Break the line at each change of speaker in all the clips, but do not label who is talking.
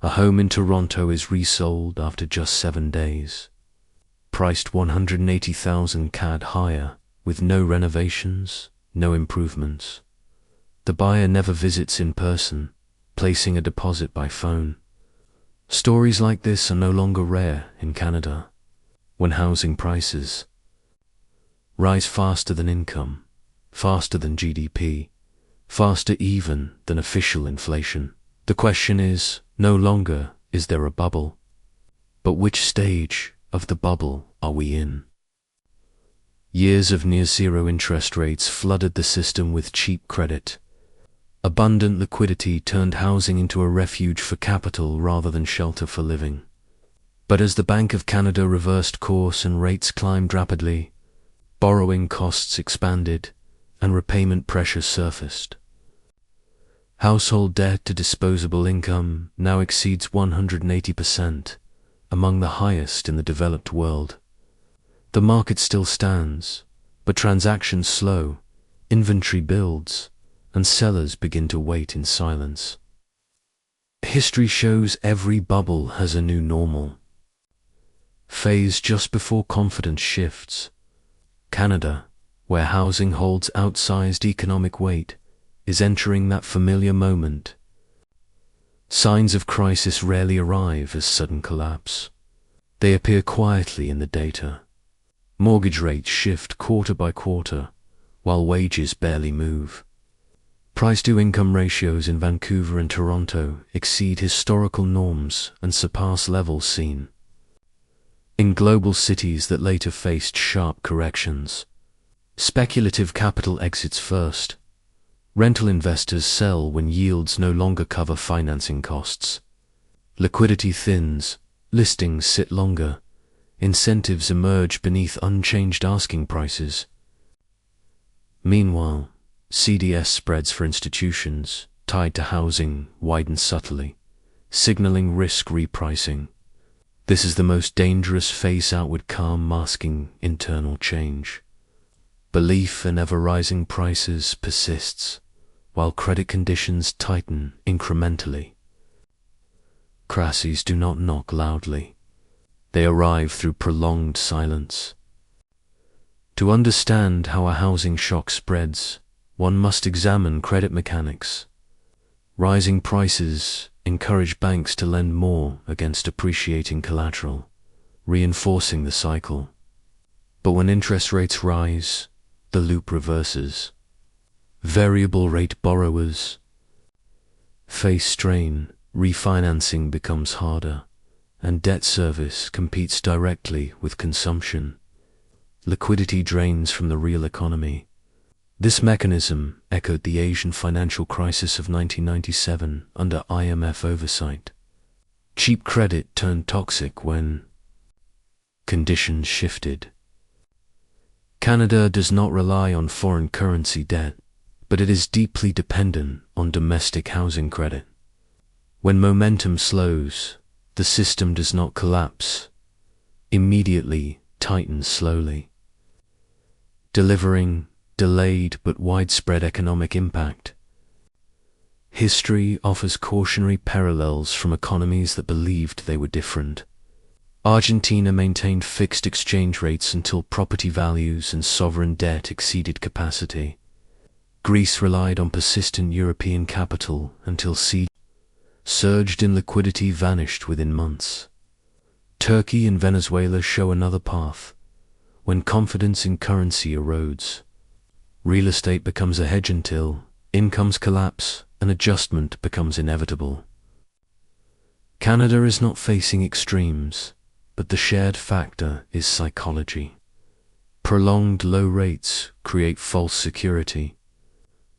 A home in Toronto is resold after just 7 days, priced 180,000 CAD higher, with no renovations, no improvements. The buyer never visits in person, placing a deposit by phone. Stories like this are no longer rare in Canada. When housing prices rise faster than income, faster than GDP, faster even than official inflation, the question is no longer, is there a bubble? But which stage of the bubble are we in? Years of near-zero interest rates flooded the system with cheap credit. Abundant liquidity turned housing into a refuge for capital rather than shelter for living. But as the Bank of Canada reversed course and rates climbed rapidly, borrowing costs expanded and repayment pressure surfaced. Household debt to disposable income now exceeds 180%, among the highest in the developed world. The market still stands, but transactions slow, inventory builds, and sellers begin to wait in silence. History shows every bubble has a new normal phase just before confidence shifts. Canada, where housing holds outsized economic weight, is entering that familiar moment. Signs of crisis rarely arrive as sudden collapse. They appear quietly in the data. Mortgage rates shift quarter by quarter, while wages barely move. Price-to-income ratios in Vancouver and Toronto exceed historical norms and surpass levels seen in global cities that later faced sharp corrections. Speculative capital exits first. Rental investors sell when yields no longer cover financing costs. Liquidity thins, listings sit longer, incentives emerge beneath unchanged asking prices. Meanwhile, CDS spreads for institutions tied to housing widen subtly, signaling risk repricing. This is the most dangerous face-outward calm masking internal change. Belief in ever-rising prices persists, while credit conditions tighten incrementally. Crises do not knock loudly. They arrive through prolonged silence. To understand how a housing shock spreads, one must examine credit mechanics. Rising prices encourage banks to lend more against appreciating collateral, reinforcing the cycle. But when interest rates rise, the loop reverses. Variable rate borrowers face strain, refinancing becomes harder, and debt service competes directly with consumption. Liquidity drains from the real economy. This mechanism echoed the Asian financial crisis of 1997 under IMF oversight. Cheap credit turned toxic when conditions shifted. Canada does not rely on foreign currency debt, but it is deeply dependent on domestic housing credit. When momentum slows, the system does not collapse, immediately tightens slowly, delivering delayed but widespread economic impact. History offers cautionary parallels from economies that believed they were different. Argentina maintained fixed exchange rates until property values and sovereign debt exceeded capacity. Greece relied on persistent European capital until surged in liquidity vanished within months. Turkey and Venezuela show another path. When confidence in currency erodes, real estate becomes a hedge until incomes collapse and adjustment becomes inevitable. Canada is not facing extremes, but the shared factor is psychology. Prolonged low rates create false security.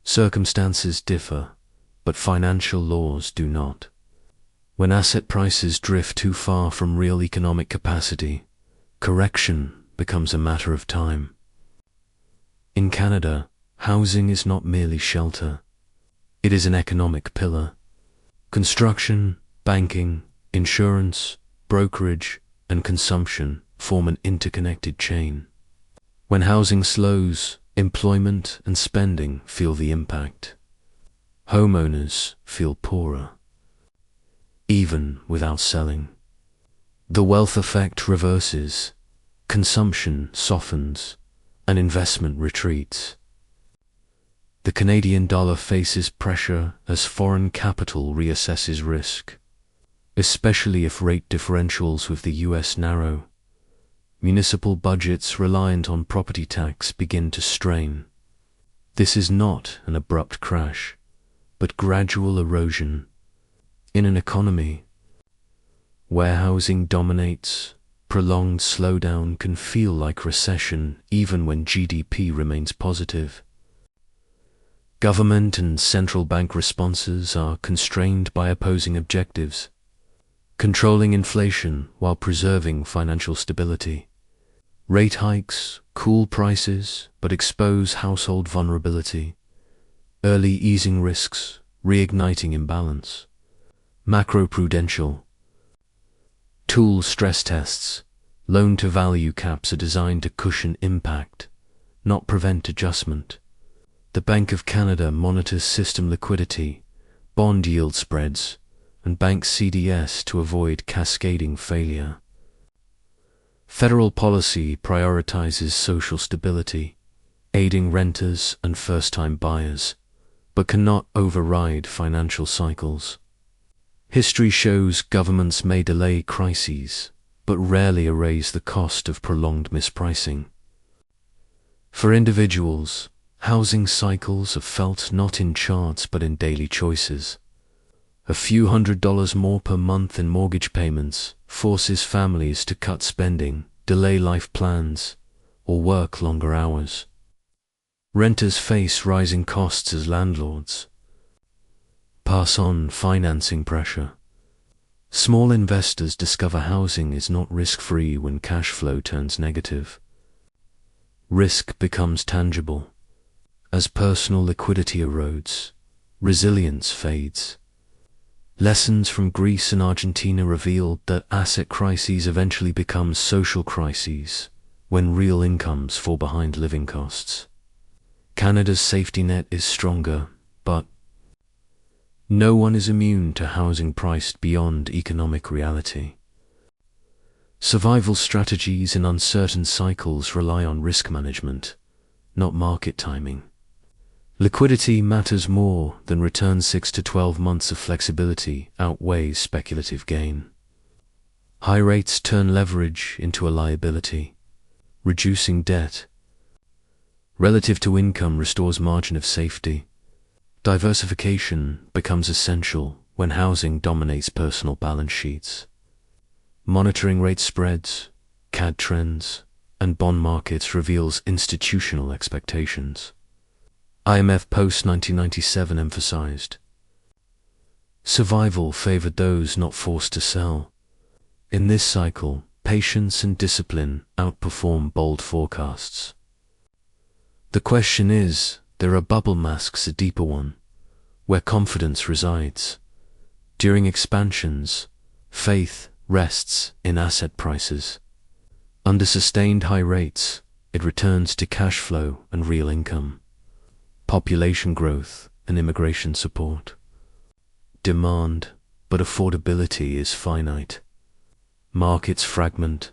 Circumstances differ, but financial laws do not. When asset prices drift too far from real economic capacity, correction becomes a matter of time. In Canada, housing is not merely shelter. It is an economic pillar. Construction, banking, insurance, brokerage, and consumption form an interconnected chain. When housing slows, employment and spending feel the impact. Homeowners feel poorer. even without selling. The wealth effect reverses, consumption softens, and investment retreats. The Canadian dollar faces pressure as foreign capital reassesses risk, especially if rate differentials with the US narrow. Municipal budgets reliant on property tax begin to strain. This is not an abrupt crash, but gradual erosion. In an economy where housing dominates, prolonged slowdown can feel like recession even when GDP remains positive. Government and central bank responses are constrained by opposing objectives, controlling inflation while preserving financial stability. Rate hikes cool prices but expose household vulnerability. Early easing risks, reigniting imbalance. Macroprudential tool stress tests, loan-to-value caps are designed to cushion impact, not prevent adjustment. The Bank of Canada monitors system liquidity, bond yield spreads, and bank CDS to avoid cascading failure. Federal policy prioritizes social stability, aiding renters and first-time buyers, but cannot override financial cycles. History shows governments may delay crises, but rarely erase the cost of prolonged mispricing. For individuals, housing cycles are felt not in charts but in daily choices. A few $100s more per month in mortgage payments forces families to cut spending, delay life plans, or work longer hours. Renters face rising costs as landlords pass on financing pressure. Small investors discover housing is not risk-free when cash flow turns negative. Risk becomes tangible. As personal liquidity erodes, resilience fades. Lessons from Greece and Argentina revealed that asset crises eventually become social crises when real incomes fall behind living costs. Canada's safety net is stronger, but no one is immune to housing priced beyond economic reality. Survival strategies in uncertain cycles rely on risk management, not market timing. Liquidity matters more than return. 6 to 12 months of flexibility outweighs speculative gain. High rates turn leverage into a liability, reducing debt. Relative to income restores margin of safety. Diversification becomes essential when housing dominates personal balance sheets. Monitoring rate spreads, CAD trends, and bond markets reveals institutional expectations. IMF post-1997 emphasized survival favored those not forced to sell. In this cycle, patience and discipline outperform bold forecasts. The question is, there are bubble masks a deeper one, where confidence resides. During expansions, faith rests in asset prices. Under sustained high rates, it returns to cash flow and real income. Population growth and immigration support. Demand, but affordability is finite. Markets fragment.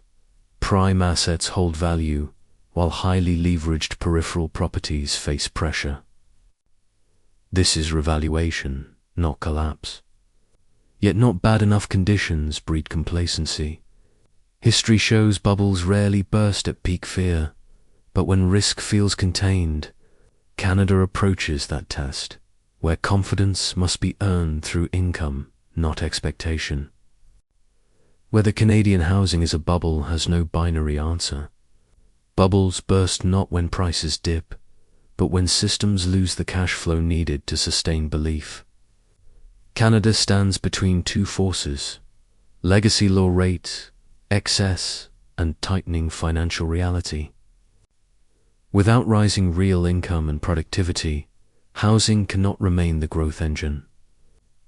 Prime assets hold value, while highly leveraged peripheral properties face pressure. This is revaluation, not collapse. Yet not bad enough conditions breed complacency. History shows bubbles rarely burst at peak fear, but when risk feels contained, Canada approaches that test, where confidence must be earned through income, not expectation. Whether Canadian housing is a bubble has no binary answer. Bubbles burst not when prices dip, but when systems lose the cash flow needed to sustain belief. Canada stands between two forces: legacy low rate, excess, and tightening financial reality. Without rising real income and productivity, housing cannot remain the growth engine.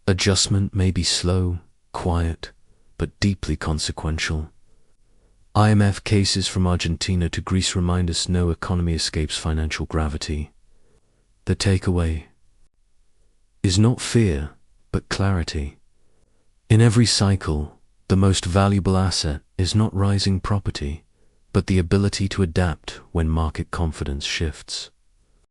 Adjustment may be slow, quiet, but deeply consequential. IMF cases from Argentina to Greece remind us no economy escapes financial gravity. The takeaway is not fear, but clarity. In every cycle, the most valuable asset is not rising property, but the ability to adapt when market confidence shifts.